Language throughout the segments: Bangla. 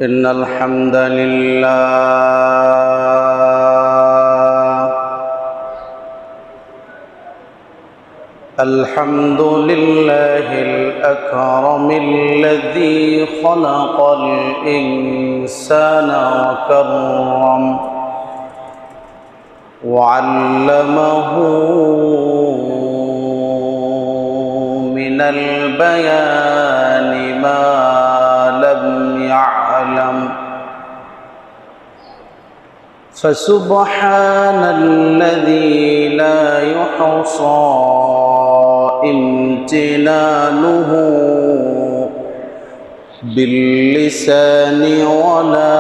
إن الحمد لله الأكرم الذي خلق الإنسان وكرم وعلمه من البيان ما لم يعلم فسبحان الذي لا يحصى امتنانه باللسان ولا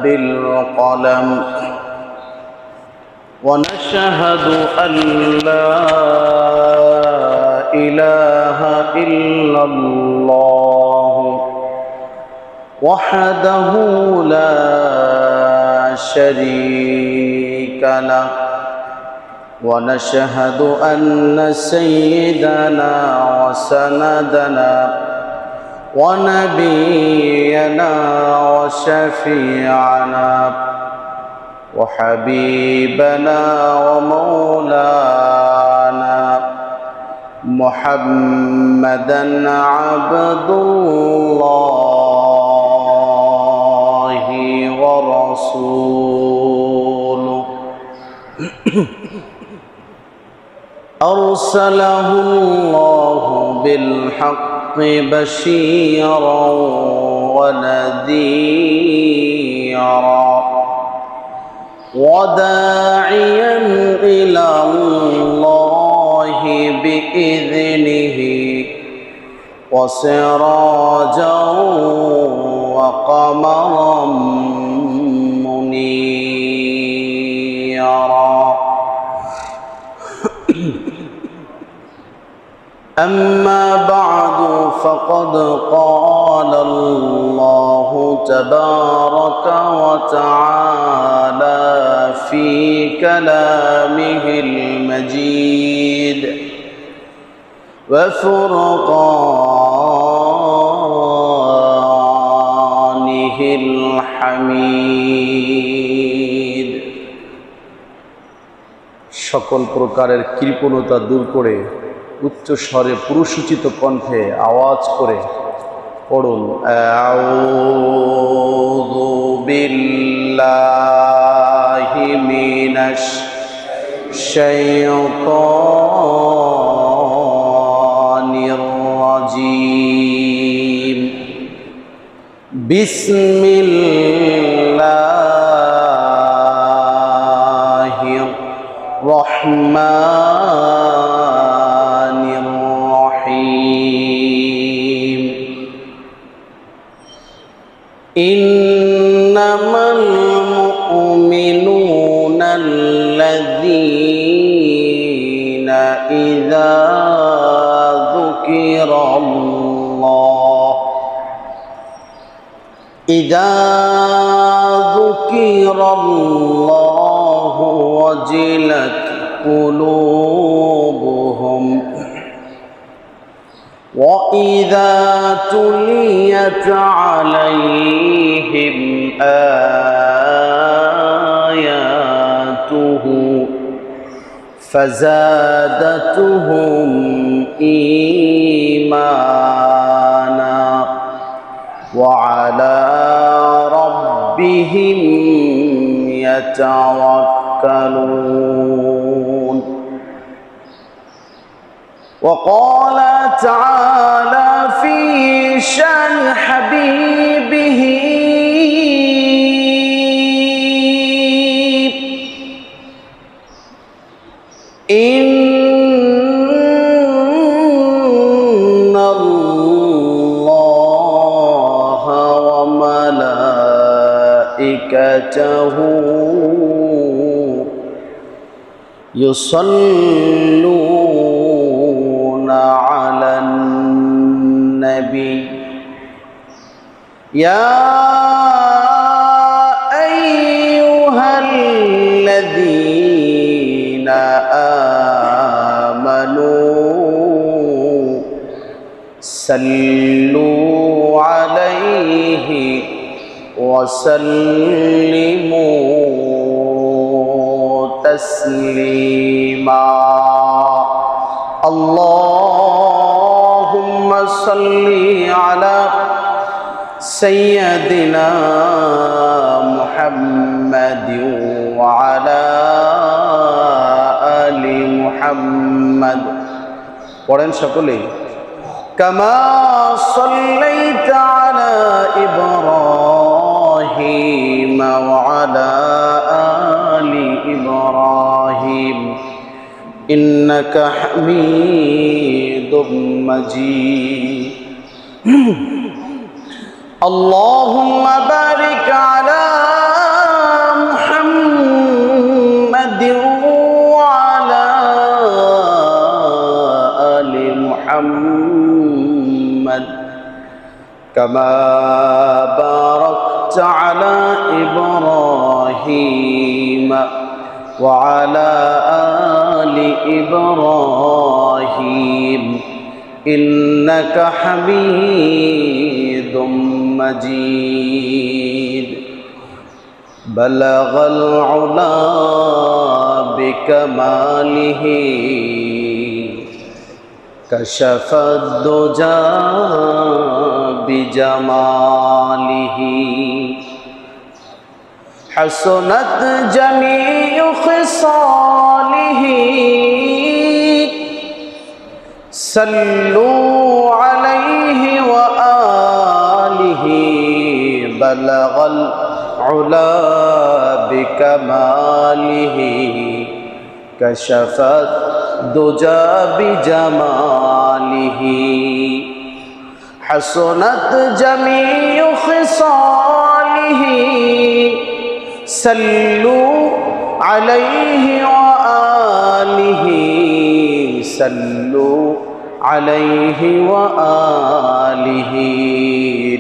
بالقلم ونشهد أن لا إله إلا الله وحده لا شريك له ونشهد أن سيدنا وسندنا ونبينا وشفيعنا وحبيبنا ومولانا محمدا عبد الله ورسوله أرسله الله بالحق بشيرا ونذيرا وداعيا إلى الله بإذنه وسراجا وقمرا منيرا أما بعد فقد قال الله تبارك وتعالى في كلامه المجيد وفرقانه الحميد সকল প্রকারের কৃপণতা দূর করে উচ্চ স্বরে পুরুষোচিত কণ্ঠে আওয়াজ করে পড়ুন আউযু বিল্লাহি মিনাশ শাইতানির রাজীম বিসমিল্লাহির রহমানির রহিম ইন্নামাল মুমিনুনা আল্লাযীনা ইযা যুকিরাল্লাহু ওয়াজিলাত قلوبهم وإذا تليت عليهم آياته فزادتهم إيمانا وعلى ربهم يتوكلون وقال تعالى في شان حبيبه إن الله وملائكته يصلون على النبي يا أيها الذين آمنوا صلوا عليه وسلموا تسليما اللهم صل على سيدنا محمد وعلى آل محمد পড়েন সকলে كما صليت على إبراهيم وعلى آل إبراهيم إنك حميد مجيد اللهم بارك على محمد وعلى آل محمد كما باركت على إبراهيم وعلى آل إبراهيم إنك حميد مجيد بلغ العلا بكماله كشف الدجى بجماله حسنت جميع خصاله صلوا عليه وآله بلغ العلا بكماله كشف الدجى بجماله حسنت جميع خصاله صلوا عليه وآله صلوا عليه وآله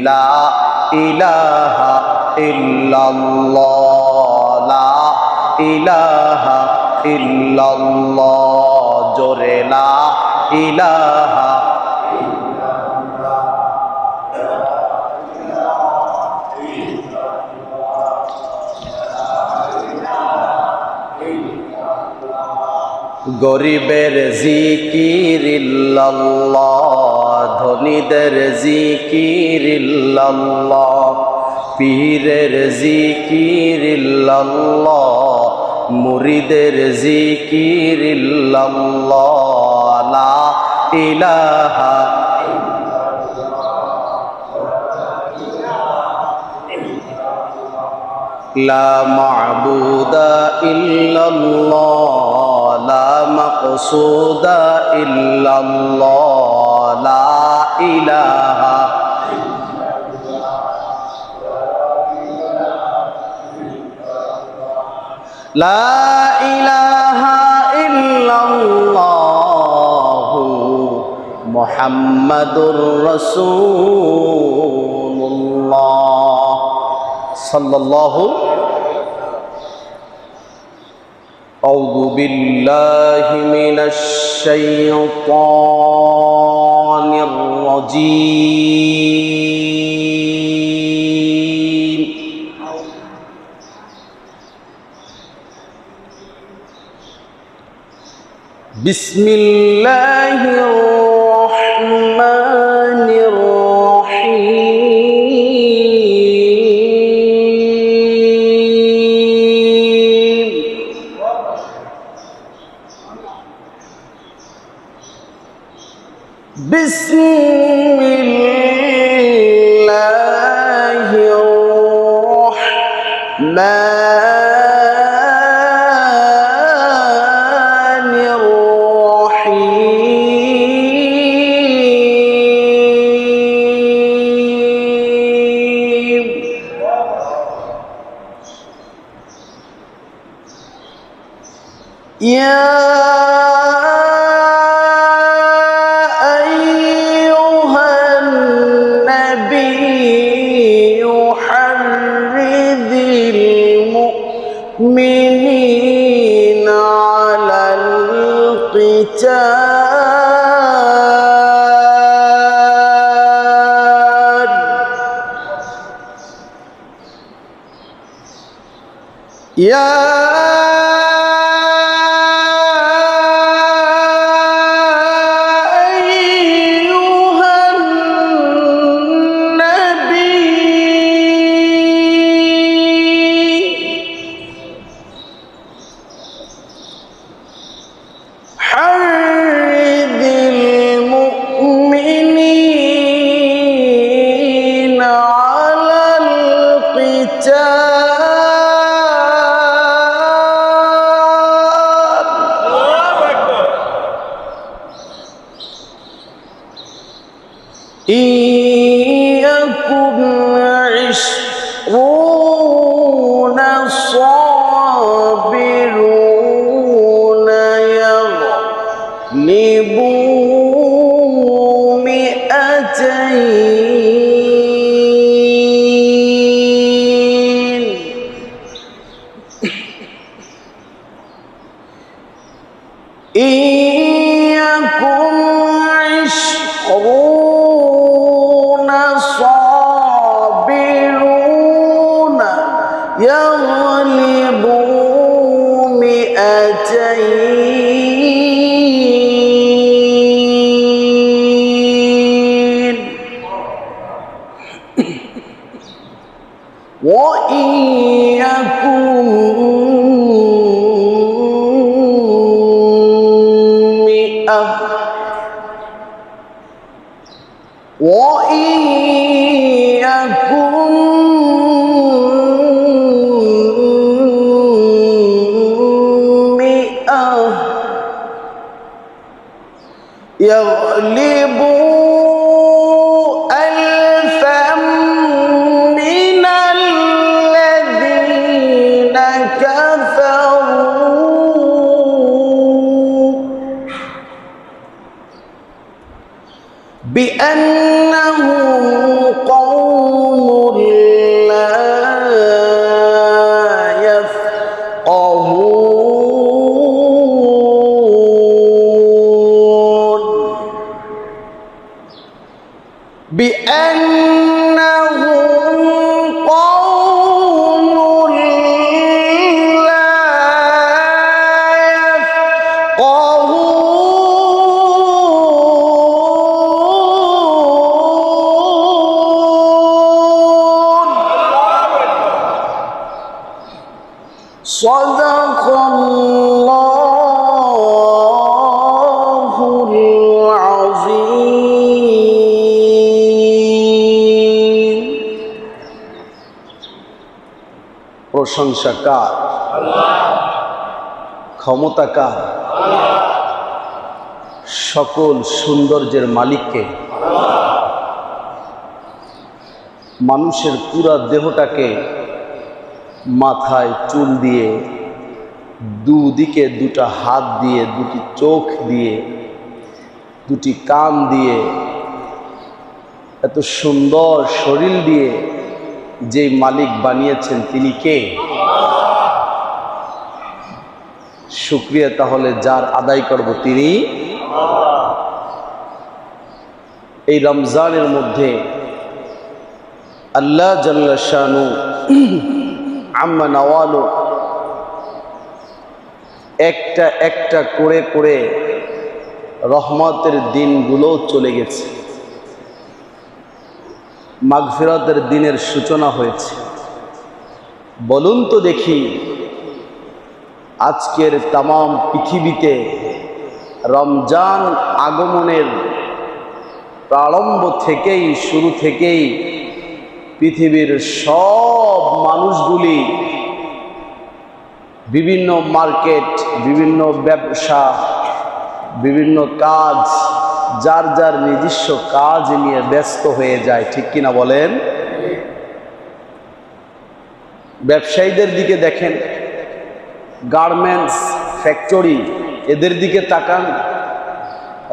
لا إله إلا الله لا إله إلا الله جوري لا إله গরিবের জিকির ইল্লাল্লাহ ধনীদের জিকির ইল্লাল্লাহ পীরের জিকির ইল্লাল্লাহ মুরিদের জিকির ইল্লাল্লাহ লা ইলাহা লা মা'বুদা ইল্লাল্লাহ লা মাকসুদা ইল্লাল্লাহ লা ইলাহা লা ইলাহা ইল্লাল্লাহ মুহাম্মাদুর রাসূলুল্লাহ সাল্লাল্লাহু أعوذ بالله من الشيطان الرجيم بسم الله الرحمن الرحيم بسم الله الرحمن الرحيم يا المؤمنين على القتال প্রশংসা কার? ক্ষমতা কার? সকল সৌন্দর্যের মালিককে। মানুষের পুরা দেহটাকে মাথায় চুল দিয়ে, দুদিকে দুটা হাত দিয়ে, দুটি চোখ দিয়ে, দুটি কান দিয়ে, এত সুন্দর শরীর দিয়ে যে মালিক বানিয়েছেন তিনি কে? শুকরিয়া তাহলে যার আদায় করব তিনি। এই রমজানের মধ্যে আল্লাহ জাল্লা শানু আম্মা নওয়ালু একটা একটা করে করে রহমতের দিনগুলো চলে গেছে, মাগফিরাতের দিনের সূচনা হয়েছে। বলুন তো দেখি, আজকের তামাম পৃথিবীতে রমজান আগমনের প্রারম্ভ থেকেই, শুরু থেকেই পৃথিবীর সব মানুষগুলি বিভিন্ন মার্কেট, বিভিন্ন ব্যবসা, বিভিন্ন কাজ, যার যার নিজস্ব কাজ নিয়ে ব্যস্ত হয়ে যায়, ঠিক কিনা বলেন? ব্যবসায়ীদের দিকে দেখেন, গার্মেন্টস, ফ্যাক্টরি, এদের দিকে তাকান।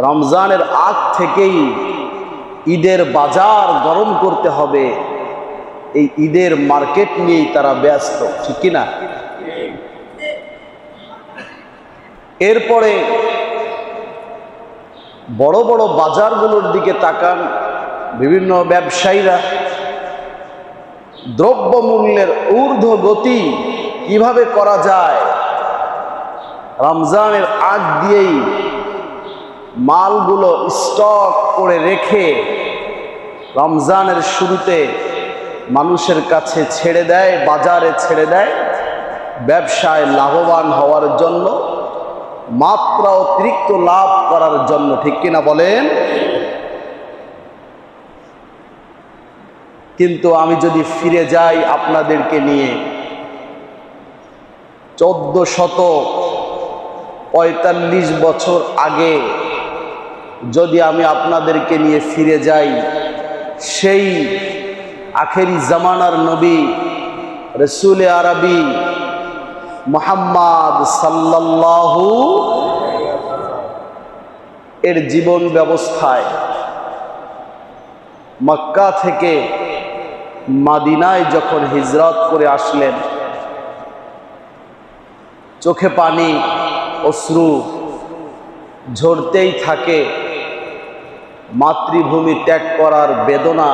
রমজানের আগ থেকেই ঈদের বাজার গরম করতে হবে, এই ঈদের মার্কেট নিয়েই তারা ব্যস্ত, ঠিক কিনা? এরপরে বড় বড় বাজারগুলোর দিকে তাকান, বিভিন্ন ব্যবসায়ীরা দ্রব্যমূল্যের ঊর্ধ্বগতি কিভাবে করা যায়, রমজানের আগ দিয়েই মালগুলো স্টক করে রেখে রমজানের শুরুতে মানুষের কাছে ছেড়ে দেয়, বাজারে ছেড়ে দেয়, ব্যবসায় লাভবান হওয়ার জন্য, মাত্রা অতিরিক্ত লাভ করার জন্য, ঠিক কিনা বলেন? কিন্তু আমি যদি ফিরে যাই আপনাদেরকে নিয়ে 1445 বছর আগে, যদি আমি আপনাদেরকে নিয়ে ফিরে যাই সেই আখেরি জামানার নবী রসুলে আরবি মুহাম্মদ সাল্লাল্লাহু এর জীবন ব্যবস্থায় মক্কা থেকে মদিনায় যখন হিজরত করে আসলেন, চোখে পানি অশ্রু ঝরতেই থাকে। মাতৃভূমি ত্যাগ করার বেদনা।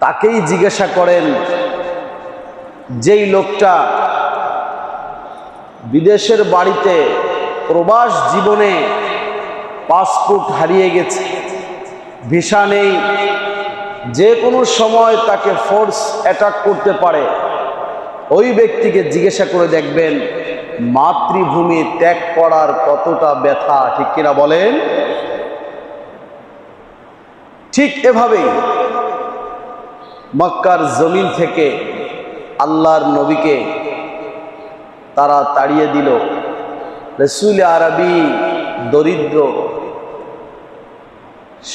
তাকেই জিজ্ঞাসা করেন, যেই লোকটা বিদেশের বাড়িতে প্রবাস জীবনে পাসপোর্ট হারিয়ে গেছে, ভিসা নেই, যে কোনো সময় তাকে ফোর্স অ্যাটাক করতে পারে, ওই ব্যক্তিকে জিজ্ঞাসা করে দেখবেন মাতৃভূমি ত্যাগ করার কতটা ব্যথা। ঠিক কিনা বলেন? ঠিক এভাবেই মক্কার জমিন থেকে আল্লাহর নবীকে তারা তাড়িয়ে দিল। রাসূল আরবি দরিদ্র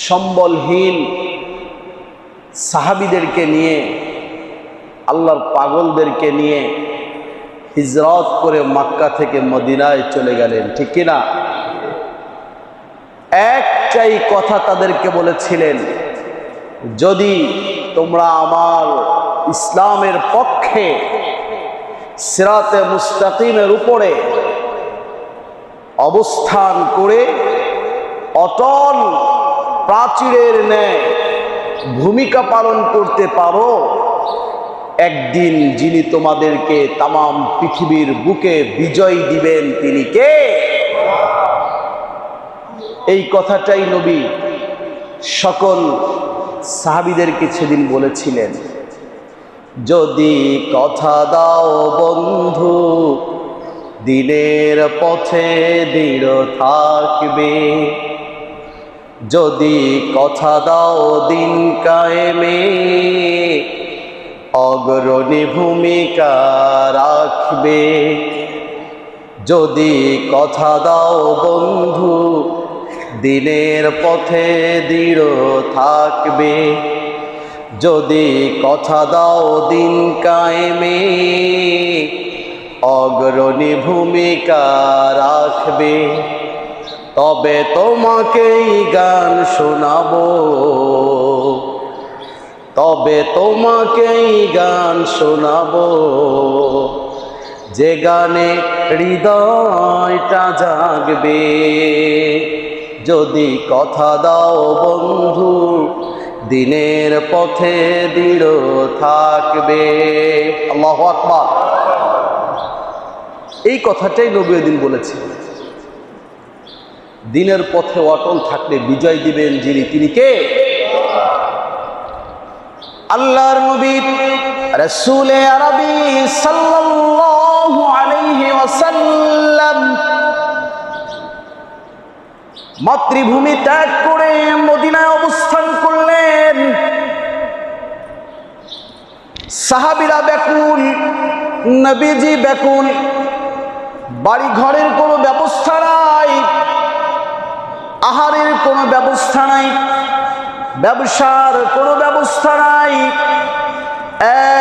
সম্বলহীন সাহাবীদেরকে নিয়ে, আল্লাহর পাগলদেরকে নিয়ে হিজরত করে মক্কা থেকে মদিনায় চলে গেলেন। ঠিক কিনা? একটাই কথা তাদেরকে বলেছিলেন, যদি তোমরা আমার ইসলামের পক্ষে সিরাতে মুস্তাকিমের উপরে অবস্থান করে অটল প্রাচীরের ন্যায় ভূমিকা পালন করতে পারো, একদিন যিনি তোমাদেরকে তামাম পৃথিবীর বুকে বিজয় দিবেন তিনি কে? এই কথাটাই নবী সকল সাহাবীদেরকে সেদিন বলেছিলেন, যদি কথা দাও বন্ধু দিনের পথে দৃঢ় থাকবে, যদি কথা দাও দিন কায়েমে অগ্রণী ভূমিকা রাখবে, যদি কথা দাও বন্ধু দিনের পথে দৃঢ় থাকবে, যদি কথা দাও দিন কায়েমে অগ্রণী ভূমিকা রাখবে, তবে তোমাকেই গান শোনাবো, তবে তোমাকেই গান শোনাবো, যে গানে হৃদয়টা জাগবে, যদি কথা দাও বন্ধু দিনের পথে দৃঢ় থাকবে। আল্লাহু আকবার। এই কথাটাই নবী ওইদিন বলেছেন, দিনের পথে অটল থাকলে বিজয় দিবেন যিনি, তিনি কে? আল্লাহর নবী রাসূল আরবি সাল্লাল্লাহু আলাইহি ওয়াসাল্লাম মাতৃভূমি ত্যাগ করে মদিনায় অবস্থান করলেন। সাহাবীরা ব্যাকুল, নবীজি ব্যাকুল। বাড়ি ঘরের কোনো ব্যবস্থা নাই, আহারের কোনো ব্যবস্থা নাই, ব্যবসার কোনো ব্যবস্থা নাই।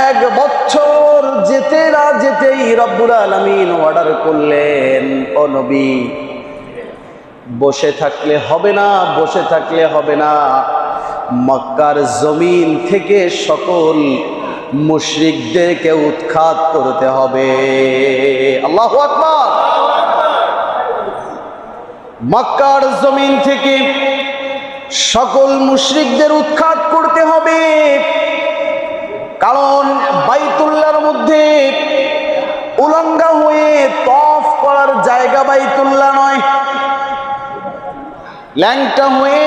1 বছর যেতে না যেতেই রব্বুল আলামিন অর্ডার করলেন, ও নবী বসে থাকলে হবে না, বসে থাকলে হবে না, মক্কার জমিন থেকে সকল মুশরিকদেরকে উৎখাত করতে হবে। আল্লাহু আকবার। মক্কার জমিন থেকে সকল মুশরিকদের উৎখাত করতে হবে, কারণ বাইতুল্লাহর মধ্যে উলঙ্গা হয়ে তওয়াফ করার জায়গা বাইতুল্লাহ নয়, ল্যাংটা হয়ে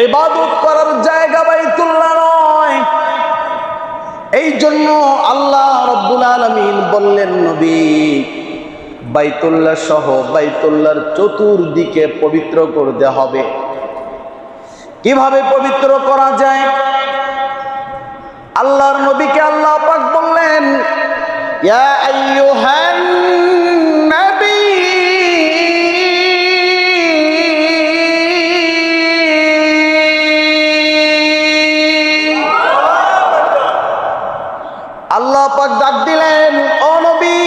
ইবাদত করার জায়গা বাইতুল্লাহ নয়। এই জন্য আল্লাহ রাব্বুল আলামিন বললেন, নবী বাইতুল্লাহ সহ বাইতুল্লাহর চতুর্দিকে পবিত্র করতে হবে। কিভাবে পবিত্র করা যায়? আল্লাহর নবীকে আল্লাহ পাক বললেন, ইয়া আইয়ুহান নবী আল্লাহ পাক ডাক দিলেন, ও নবী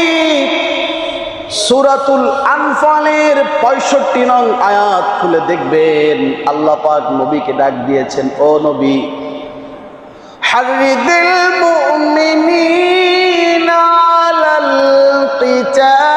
সূরাতুল আনফালের 65 নং আয়াত খুলে দেখবেন আল্লাহ পাক নবীকে ডাক দিয়েছেন, ও নবী, হারিদিল মুমিনিনা আলাল কিতাল।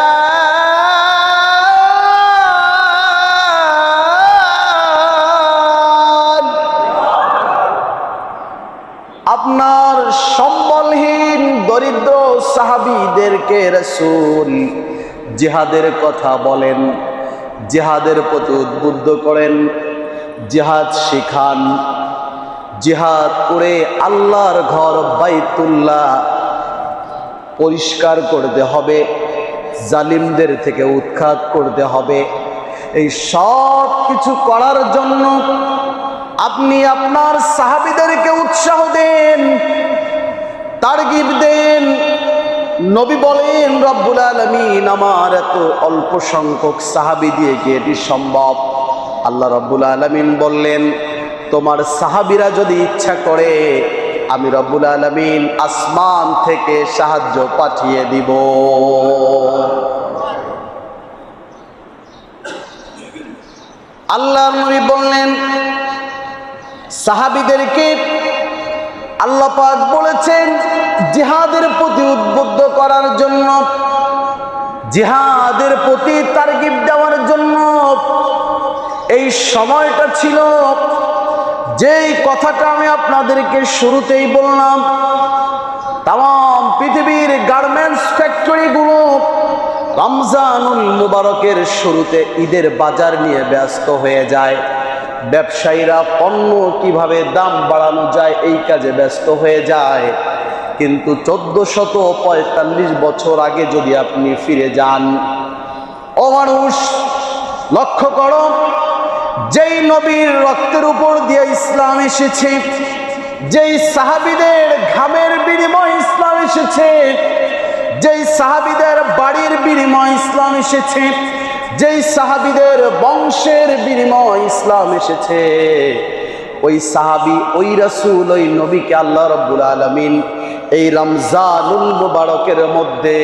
আপনার সম্বলহীন দরিদ্র সাহাবীদেরকে রাসূল জিহাদের কথা বলেন, জিহাদের প্রতি উদ্বুদ্ধ করেন, জিহাদ শিখান। জিহাদ করে আল্লাহর ঘর বাইতুল্লাহ পরিষ্কার করতে হবে, জালিমদের থেকে উৎখাত করতে হবে। এই সব কিছু করার জন্য আপনি আপনার সাহাবীদেরকে উৎসাহ দেন, তারগিব দেন। নবী বলেন, রব্বুল আলামিন আমার এত অল্প সংখ্যক সাহাবী দিয়ে কি এটি সম্ভব? আল্লাহ রব্বুল আলামিন বললেন, তোমার সাহাবীরা যদি ইচ্ছা করে আমি রব্বুল আলামিন আসমান থেকে সাহায্য পাঠিয়ে দিব। আল্লাহর নবী বললেন, সাহাবীদেরকে আল্লাহ পাক বলেছেন জিহাদের প্রতি উদ্বুদ্ধ করার জন্য, জিহাদের প্রতি তারগিব দেওয়ার জন্য। এই সময়টা ছিল যেই কথাটা আমি আপনাদেরকে শুরুতেই বললাম, তাম পৃথিবীর গার্মেন্টস ফ্যাক্টরিগুলো রমজানুল মুবারকের শুরুতে ঈদের বাজার নিয়ে ব্যস্ত হয়ে যায়। ব্যবসায়ীরা পণ্য কিভাবে দাম বাড়ানো যায় এই কাজে ব্যস্ত হয়ে যায়। কিন্তু 1445 বছর আগে যদি আপনি ফিরে যান, ও মানুষ লক্ষ্য করো, যেই নবীর রক্তের উপর দিয়ে ইসলাম এসেছে, যেই সাহাবীদের ঘামের বিনিময় ইসলাম এসেছে, যেই সাহাবীদের বাড়ির বিনিময় ইসলাম এসেছে, যেই সাহাবীদের বংশের বিনিময় ইসলাম এসেছে, ওই সাহাবী, ওই রাসূল, ওই নবীকে আল্লাহ রাব্বুল আলামিন এই রমজানুল মুবারকের মধ্যে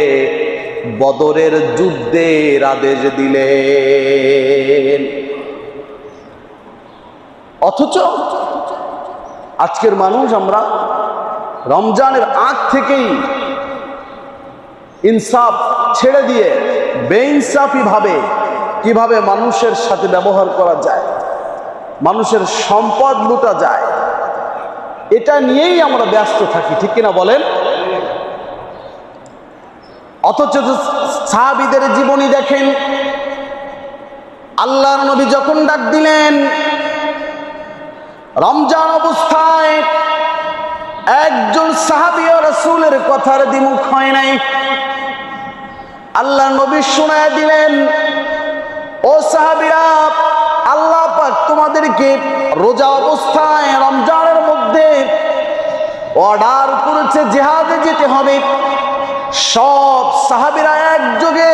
বদরের যুদ্ধের আদেশ দিলেন। অথচ আজকের মানুষ আমরা রমজানের আগ থেকেই ইনসাফ ছেড়ে দিয়ে বেইনসাফি ভাবে কিভাবে মানুষের সাথে ব্যবহার করা যায়, মানুষের সম্পদ লুটা যায়, এটা নিয়েই আমরা ব্যস্ত থাকি, ঠিক কিনা বলেন? অথচ সাহাবীদের জীবনী দেখেন, আল্লাহর নবী যখন ডাক দিলেন, রমজান অবস্থায় একজন সাহাবীও রাসূলের কথার দ্বিমুখ হয় নাই। আল্লাহ নবী শোনায় দিলেন, ও সাহাবীরা, আল্লাহ পাক তোমাদেরকে রোজা অবস্থায় রমজানের মধ্যে অর্ডার করেছে জিহাদে যেতে হবে। সব সাহাবীরা একযোগে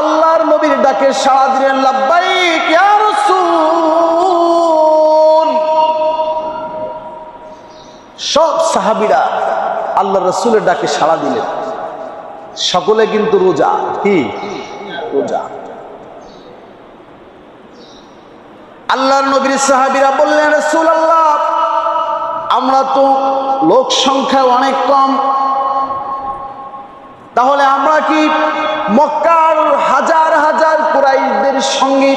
আল্লাহর নবীর ডাকে সাড়া দিলেন, লাব্বাইক ইয়া রাসূল। সব সাহাবীরা আল্লাহ রাসূলের ডাকে সাড়া দিলেন। সকলে কিন্তু রোজা, কি রোজা। আল্লাহর নবীর সাহাবীরা বললেন, রাসূলুল্লাহ, আমরা তো লোক সংখ্যা অনেক কম, তাহলে আমরা কি মক্কার হাজার হাজার কুরাইশদের সঙ্গে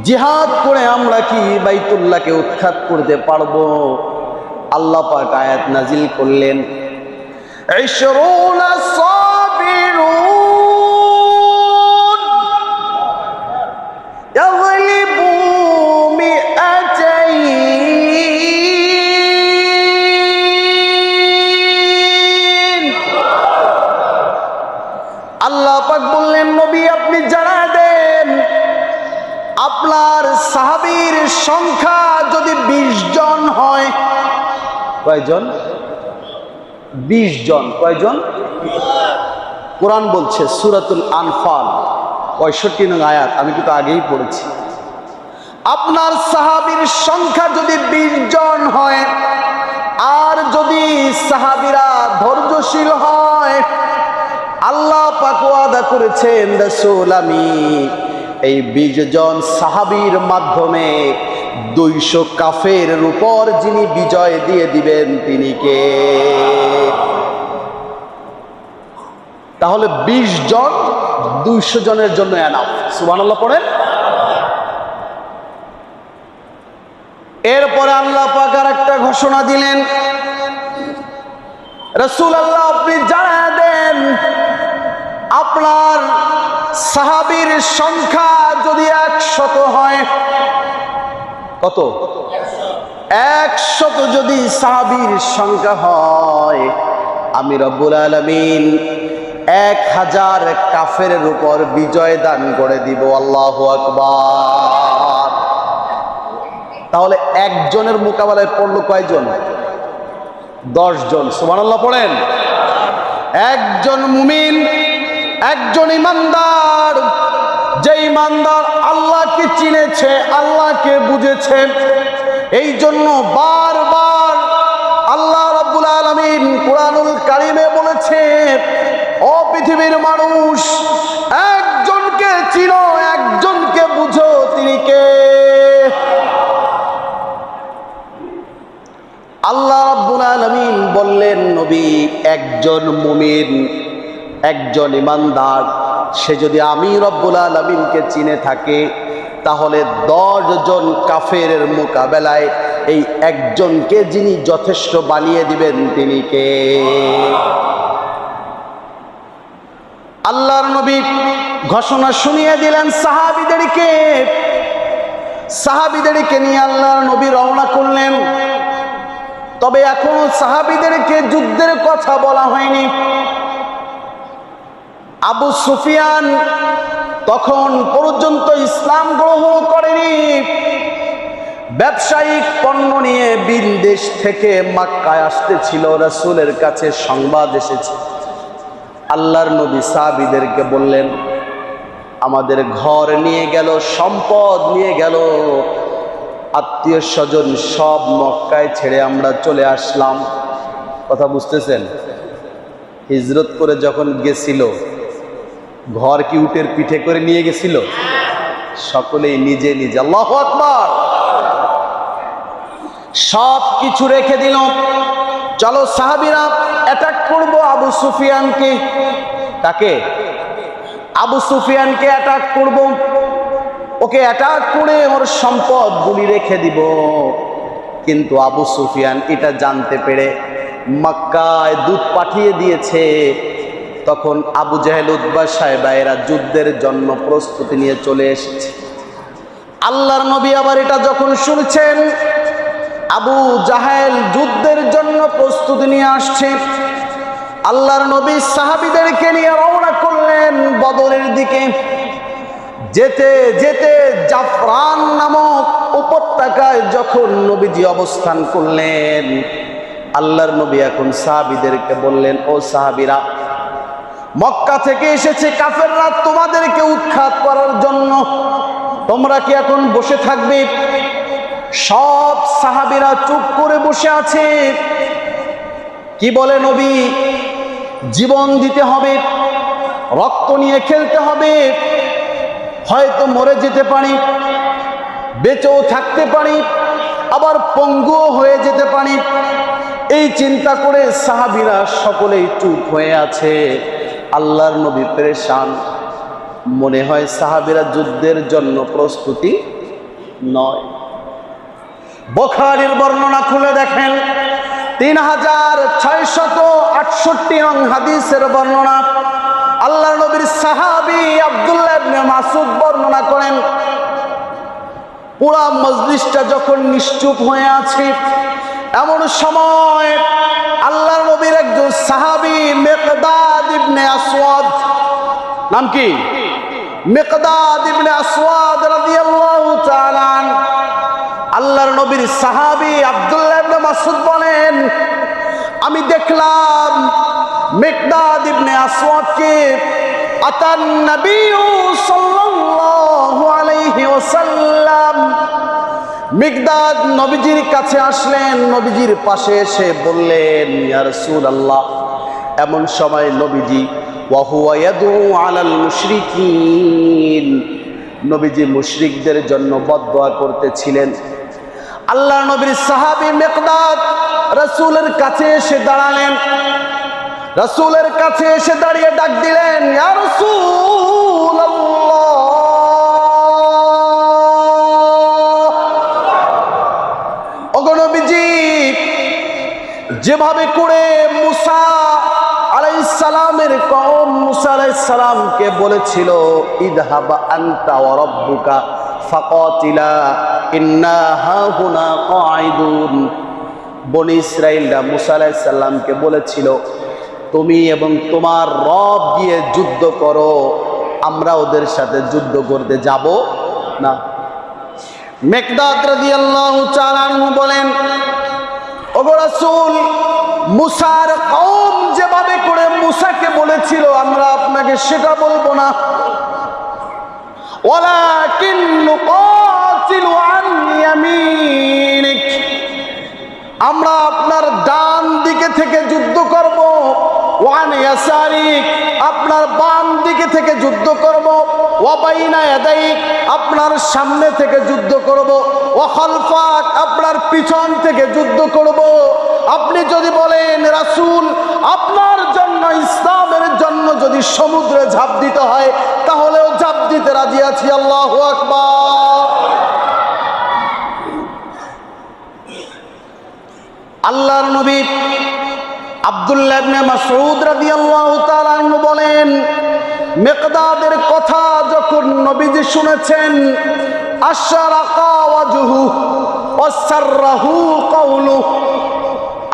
জিহাদ করে আমরা কি বাইতুল্লাহকে উৎখাত করতে পারবো? আল্লাহ পাক আয়াত নাজিল করলেন, 20 সাবিরুন ইয়াগলিবু মিআতাইন। আল্লাহ পাক বললেন, নবী আপনি জানা দেন, আপনার সাহাবীর সংখ্যা যদি 20 জন হয়, কয়জন? 20 জন। কয়জন? কোরআন বলছে সূরাতুল আনফাল 65 নং আয়াত, আমি কিন্তু আগেই পড়েছি। আপনার সাহাবীর সংখ্যা যদি 20 জন হয়, আর যদি সাহাবীরা ধৈর্যশীল হয়, আল্লাহ পাক ওয়াদা করেছেন রাসূল আমি এই 20 জন সাহাবীর মাধ্যমে 200 কাফেরের উপর যিনি বিজয় দিয়ে দিবেন তিনি কে? তাহলে 20 জন 200 জনের জন্য এনাফ। সুবহানাল্লাহ পড়েন। এরপরে আল্লাহ পাক আর একটা ঘোষণা দিলেন, রাসূলুল্লাহ আপনি জানিয়ে দেন আপনার সাহাবীর সংখ্যা যদি 100 হয়, কত? 100 যদি সাহাবীর সংখ্যা হয়, আমি রব্বুল আলামিন 1000 কাফেরের উপর বিজয় দান করে দিব। আল্লাহু আকবার। তাহলে একজনের মোকাবেলায় পড়লো কয়জন? 10 জন। সুবহানাল্লাহ পড়েন। একজন মুমিন, একজন ইমানদার, যে ইমানদার আল্লাহকে চিনেছে, আল্লাহকে বুঝেছে, এই জন্য বারবার আল্লাহ রাব্বুল আলামিন কুরআনুল কারীমে বলেছে, ও পৃথিবীর মানুষ, একজনকে চিনো, একজনকে বুঝো, তিনি কে? আল্লাহ রাব্বুল আলামিন বললেন, নবী একজন মুমিন, একজন ইমানদার, সে যদি আমি রব্বুল আলামিনকে চিনে থাকে, তাহলে 10 জন কাফেরের মোকাবেলায় এই একজনকে যিনি যথেষ্ট বানিয়ে দিবেন তিনি কে? আল্লাহর নবী ঘোষণা শুনিয়ে দিলেন সাহাবীদেরকে। সাহাবীদেরকে নিয়ে আল্লাহর নবী রওনা করলেন। তবে এখনো সাহাবীদেরকে যুদ্ধের কথা বলা হয়নি। আবু সুফিয়ান তখন পর্যন্ত ইসলাম গ্রহণ করেনি। ব্যবসায়িক পণ্য নিয়ে বিদেশ থেকে মক্কায় আসতেছিল, রাসূলের কাছে সংবাদ এসেছে। আল্লাহর নবী সাহাবীদেরকে বললেন, আমাদের ঘর নিয়ে গেল, সম্পদ নিয়ে গেল, আত্মীয় স্বজন সব মক্কায় ছেড়ে আমরা চলে আসলাম। কথা বুঝতেছেন? হিজরত করে যখন গেছিল, ঘর কি উটের পিঠে করে নিয়ে গেছিল? সকলেই নিজে নিজে। আল্লাহু আকবার। সব কিছু রেখে দিল। চলো সাহাবীরা অ্যাটাক করব আবু সুফিয়ানকে। তাকে আবু সুফিয়ানকে অ্যাটাক করব, ওকে অ্যাটাক করে ওর সম্পদগুলি রেখে দিব। কিন্তু আবু সুফিয়ান এটা জানতে পেরে মক্কায় দূত পাঠিয়ে দিয়েছে। তখন আবু জাহেল, উতবা, সায়বা এরা যুদ্ধের জন্য প্রস্তুতি নিয়ে চলে এসেছে। আল্লাহর নবী আবার এটা যখন শুনছেন আবু জাহেল যুদ্ধের জন্য প্রস্তুতি নিয়ে আসছে, আল্লাহর নবী সাহাবীদেরকে নিয়ে রওনা করলেন বদরের দিকে। যেতে যেতে জাফরান নামক উপত্যকায় যখন নবীজি অবস্থান করলেন, আল্লাহর নবী এখন সাহাবীদেরকে বললেন, ও সাহাবীরা, মক্কা থেকে এসেছে কাফেররা তোমাদেরকে উৎখাত করার জন্য, তোমরা কি এখন বসে থাকবে? সব সাহাবীরা চুপ করে বসে আছে। কি বলে নবী? জীবন দিতে হবে, রক্ত নিয়ে খেলতে হবে, হয়তো মরে যেতে পারি, বেঁচেও থাকতে পারি, আবার পঙ্গুও হয়ে যেতে পারি। এই চিন্তা করে সাহাবীরা সকলেই চুপ হয়ে আছে। আল্লাহর নবী পেরেশান। মনে হয় সাহাবীরা যুদ্ধের জন্য প্রস্তুতি নয়। বুখারীর বর্ণনা খুলে দেখেন, 3668 নং হাদিসের বর্ণনা। আল্লাহর নবীর সাহাবী আব্দুল্লাহ ইবনে মাসউদ বর্ণনা করেন, পুরা মজলিসটা যখন নিশ্চুপ হয়ে আছে, এমন সময় আল্লাহর নবীর একজন সাহাবী মিকদাদ ইবনে আসওয়াদ, নাম কি? মিকদাদ ইবনে আসওয়াদ রাদিয়াল্লাহু তাআলা আনহু, আল্লাহর নবীর সাহাবী আব্দুল্লাহ ইবনে মাসউদ বলেন, আমি দেখলাম মিকদাদ ইবনে আসওয়াদকে আতান নবী সাল্লাল্লাহু আলাইহি ওয়াসাল্লাম, মিকদাদ নবীজির কাছে আসলেন, নবীজির পাশে এসে বললেন, ইয়া রাসূলুল্লাহ। এমন সময় নবীজি ওয়া হুয়া ইয়াদউ আলাল মুশরিকিন, নবীজি মুশরিকদের জন্য বদদোয়া করতেছিলেন। আল্লাহ নবীর সাহাবী মিকদাদ রাসূলের কাছে এসে দাঁড়ালেন। রাসূলের কাছে এসে দাঁড়িয়ে ডাক দিলেন, ইয়া রাসূলুল্লাহ, ওগো নবীজি, যেভাবে করে মুসা আলাইহিস সালামের কওম মুসা আলাইহিস সালামকে বলেছিল ইযহাবা আনতা ওয়া রাব্বুকা ফাকাতিলা ইন্না হাহুনা কাঈদুন, বনি ইসরাইলরা মুসা আলাইহিস সালামকে বলেছিল তুমি এবং তোমার রব গিয়ে যুদ্ধ করো, আমরা ওদের সাথে যুদ্ধ করতে যাব না। মিকদাদ রাদিয়াল্লাহু তাআলা আনহু বলেন, ওগো রাসূল, মুসার কওম যেভাবে করে মুসাকে বলেছিল আমরা আপনাকে সেটা বলবো না, ওয়ালাকিন নুকাতিলু আন ইয়ামিনিক, আমরা আপনার ডান দিকে থেকে যুদ্ধ করব, ওয়ান ইয়াসারিক, আপনার বাম দিকে থেকে যুদ্ধ করব, ওয়া বাইনা ইয়াদাইক, আপনার সামনে থেকে যুদ্ধ করব, ওয়া খালফাক, আপনার পিছন থেকে যুদ্ধ করব। আপনি যদি বলেন রাসূল আপনার জন্য, ইসলামের জন্য যদি সমুদ্রে ঝাঁপ দিতে হয় তাহলেও ঝাঁপ দিতে রাজি আছি। আল্লাহু আকবার। আল্লাহর নবী আব্দুল্লাহ ইবনে মাসউদ রাদিয়াল্লাহু তাআলা আনহু বলেন, মিকদাদের কথা যখন নবীজি শুনেছেন, আশরাকা ওয়াজহু ওয়াসাররাহু কওলু,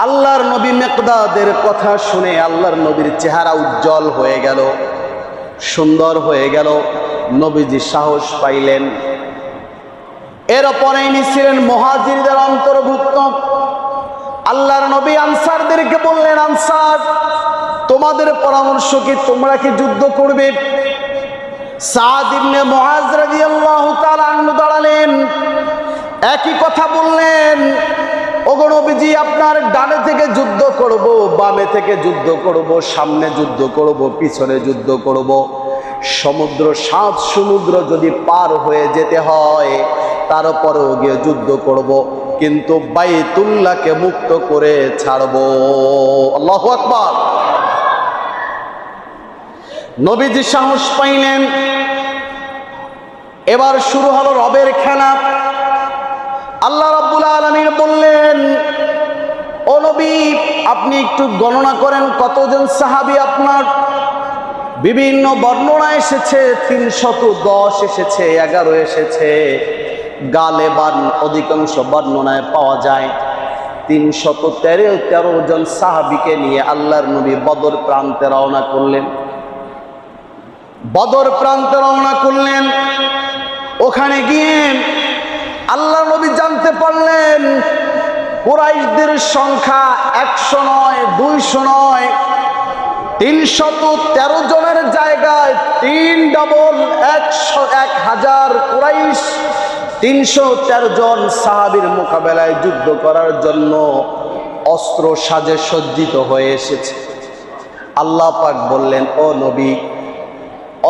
আল্লাহর নবী মিকদাদের কথা শুনে আল্লাহর নবীর চেহারা উজ্জ্বল হয়ে গেল, সুন্দর হয়ে গেল, নবীজি সাহস পাইলেন। এরপরে ইনি ছিলেন মুহাজিরদের অন্তর্ভুক্ত। আল্লাহর নবী আনসারদেরকে বললেন, আনসার, তোমাদের পরামর্শ কি, তোমরা কি যুদ্ধ করবে? সাদ ইবনে মুআজ রাদিয়াল্লাহু তাআলা আনহু দাঁড়ালেন, একই কথা বললেন, ওগো নবীজি, আপনার ডানে থেকে যুদ্ধ করব, বামে থেকে যুদ্ধ করব, সামনে যুদ্ধ করব, পিছনে যুদ্ধ করব, সমুদ্র 7 সমুদ্র যদি পার হয়ে যেতে হয় তারপরেও গিয়ে যুদ্ধ করব, কিন্তু বাইতুল্লাহকে মুক্ত করে ছাড়ব। আল্লাহু আকবার। নবীজি সাহস পাইলেন। এবার শুরু হলো রবের খেলা। আল্লাহ রাব্বুল আলামিন বললেন, ও নবী, আপনি একটু গণনা করেন কতজন সাহাবী আপনার। বিভিন্ন বর্ণনা এসেছে, 310 এসেছে, 11 এসেছে, গালেবান অধিকাংশ বর্ণনায় পাওয়া যায় 313 জন সাহাবীকে নিয়ে আল্লাহর নবী বদর প্রান্তে রওনা করলেন। বদর প্রান্তে রওনা করলেন। ওখানে গিয়ে আল্লাহর নবী জানতে পারলেন কুরাইশদের সংখ্যা 100 নয়, 200 নয়, 313 জনের জায়গায় 3 ডাবল 1000 কুরাইশ 313 জন সাহাবীর মোকাবেলায় যুদ্ধ করার জন্য অস্ত্র সাজে সজ্জিত হয়ে এসেছে। আল্লাহ পাক বললেন, ও নবী,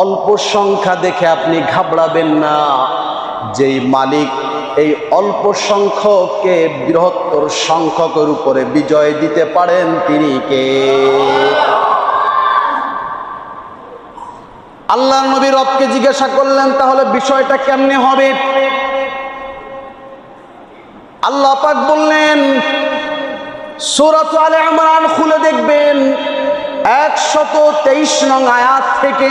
অল্প সংখ্যা দেখে আপনি ঘাবড়াবেন না। যেই মালিক এই অল্প সংখ্যককে বৃহত্তর সংখ্যকের উপরে বিজয় দিতে পারেন তিনি কে? আল্লাহর নবী রবকে জিজ্ঞাসা করলেন, তাহলে বিষয়টা কেমনে হবে? আল্লাহ পাক বললেন, সূরা আলে ইমরান খুলে দেখবেন 123 নং আয়াত থেকে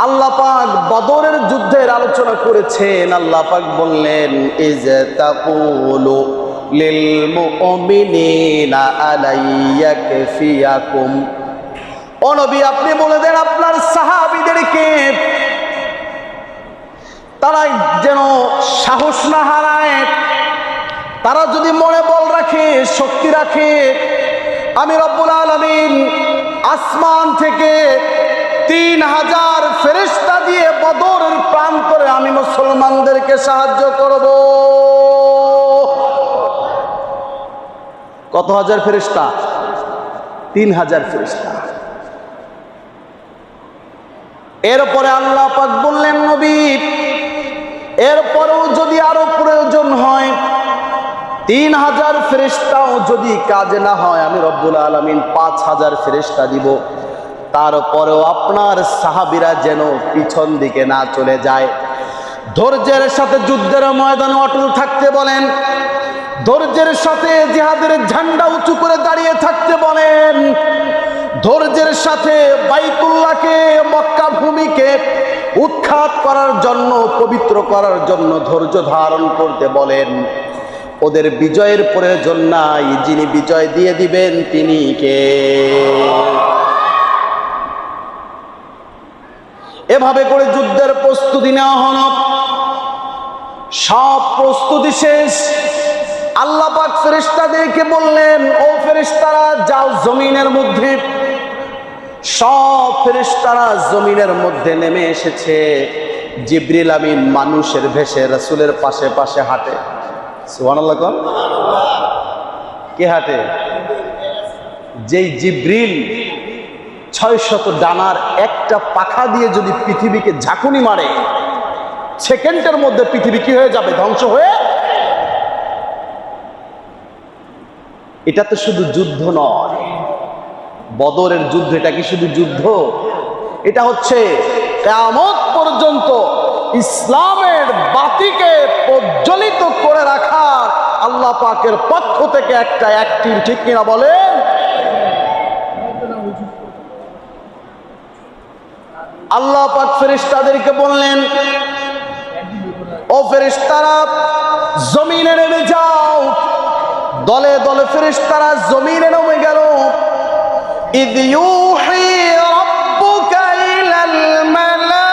আল্লাহ পাক বদরের যুদ্ধের আলোচনা করেছেন। আল্লাহ পাক বললেন, ইজ তাকুলু লিল মুমিনিনা আলাইয়া কাফিয়াকুম, ও নবী, আপনি বলে দেন আপনার সাহাবীদেরকে তারা যেন সাহস না হারায়, তারা যদি মনে বল রাখে, শক্তি রাখে, আমি রব্বুল আলামিন আসমান থেকে 3000 ফেরেশতা দিয়ে বদরের প্রান্তরে আমি মুসলমানদেরকে সাহায্য করব। কত হাজার ফেরেশতা? 3000 ফেরেশতা। এরপরে আল্লাহ পাক বললেন, নবী এরপরেও যদি আরো প্রয়োজন হয়, 3000 ফেরেশতাও যদি কাজে না হয়, আমি রব্বুল আলামিন 5000 ফেরেশতা দিব। তারপরেও আপনার সাহাবীরা যেন পিছন দিকে না চলে যায়। ধৈর্যের সাথে যুদ্ধের ময়দানে অটল থাকতে বলেন, ধৈর্যের সাথে জিহাদের ঝান্ডা উঁচু করে দাঁড়িয়ে থাকতে বলেন, ধৈর্যের সাথে বাইতুল্লাহকে, মক্কা ভূমিকে উৎখাত করার জন্য, পবিত্র করার জন্য ধৈর্য ধারণ করতে বলেন। ওদের বিজয়ের প্রয়োজন নাই, যিনি বিজয় দিয়ে দিবেন তিনি কে? এভাবে করে যুদ্ধের প্রস্তুতি নেওয়া হলো। সব প্রস্তুতি শেষ। আল্লাহ পাক ফেরেশতাদেরকে বললেন, ও ফেরেশতারা যাও জমিনের মধ্যে। সব ফেরেশতারা জমিনের মধ্যে নেমে এসেছে। জিবরিল আমিন মানুষের ভেষে রাসূলের পাশে পাশে হাঁটে। সুবহানাল্লাহ। কোন কে হাঁটে? যেই জিবরিল 600 ডানার একটা পাখা দিয়ে যদি পৃথিবীকে ঝাঁকুনি মারে, সেকেন্ডের মধ্যে পৃথিবী কি হয়ে যাবে? ধ্বংস হয়ে। এটা তো শুধু যুদ্ধ নয়, বদরের যুদ্ধ। এটা কি শুধু যুদ্ধ? এটা হচ্ছে কিয়ামত পর্যন্ত ইসলামের বাতিকে প্রজ্বলিত করে রাখার আল্লাহ পাকের পক্ষ থেকে একটা অ্যাক্টিভ, ঠিক কিনা বলেন? আল্লাহ পাক ফেরেশতাদেরকে বললেন, ও ফেরেশতারা জমিনে নেমে যাও। দলে দলে ফেরেশতারা জমিনে নেমে গেল। ইদ ইউহি রাব্বুকা ইলাল মালাইকা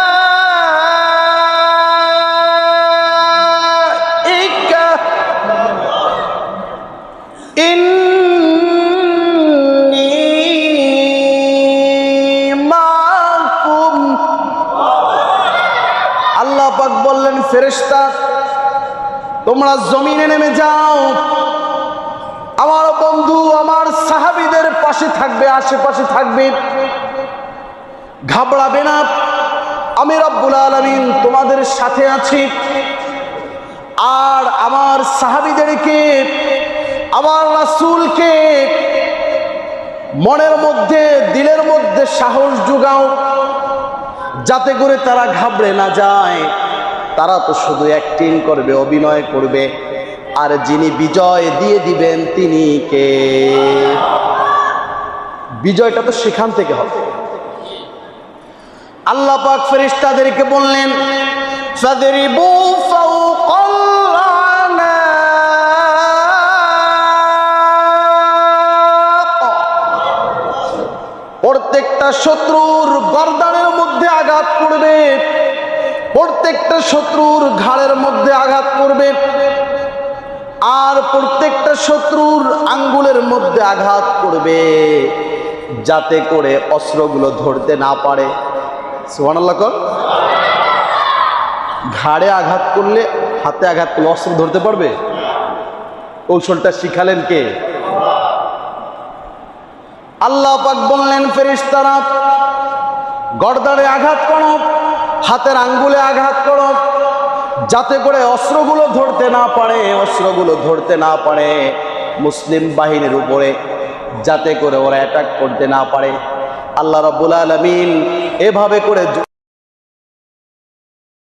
ইন্নী মাকুম। আল্লাহ পাক বললেন, ফেরেশতা তোমরা জমিনে নেমে যাও, আমার বন্ধু আমার সাহাবীদের পাশে থাকবে, আশেপাশে থাকবে, ঘাবড়াবে না। আমি রব্বুল আলামিন তোমাদের সাথে আছি। আর আমার সাহাবীদেরকে, আমার রাসূলকে মনের মধ্যে, দিলের মধ্যে সাহস জোগাও, যাতে করে তারা ঘাবড়ে না যায়। তারা তো শুধু অ্যাক্টিং করবে, অভিনয় করবে। আর যিনি বিজয় দিয়ে দিবেন তিনি কে? বিজয়টা তো সেখান থেকে হবে। আল্লাহ পাক ফেরেশতাদেরকে বললেন, ফাদরিবু ফাওকাল আনাক। প্রত্যেকটা শত্রুর গর্দানের মধ্যে আঘাত করবে, প্রত্যেকটা শত্রুর ঘাড়ের মধ্যে আঘাত করবে, আর প্রত্যেকটা শত্রুর আঙ্গুলের মধ্যে আঘাত করবে, যাতে করে অস্ত্রগুলো ধরতে না পারে। সুবহানাল্লাহ। কোন ঘাড়ে আঘাত করলে, হাতে আঘাত করলে অস্ত্র ধরতে পারবে? কৌশলটা শিখালেন কে? আল্লাহ পাক বললেন, ফেরেশতারা গর্দানে আঘাত করো, হাতের আঙ্গুলে আঘাত করো, যাতে করে অস্ত্রগুলো ধরতে না পারে, অস্ত্রগুলো ধরতে না পারে মুসলিম বাহিনীর উপরে, যাতে করে ওরা অ্যাটাক করতে না পারে। আল্লাহ রাব্বুল আলামিন এভাবে করে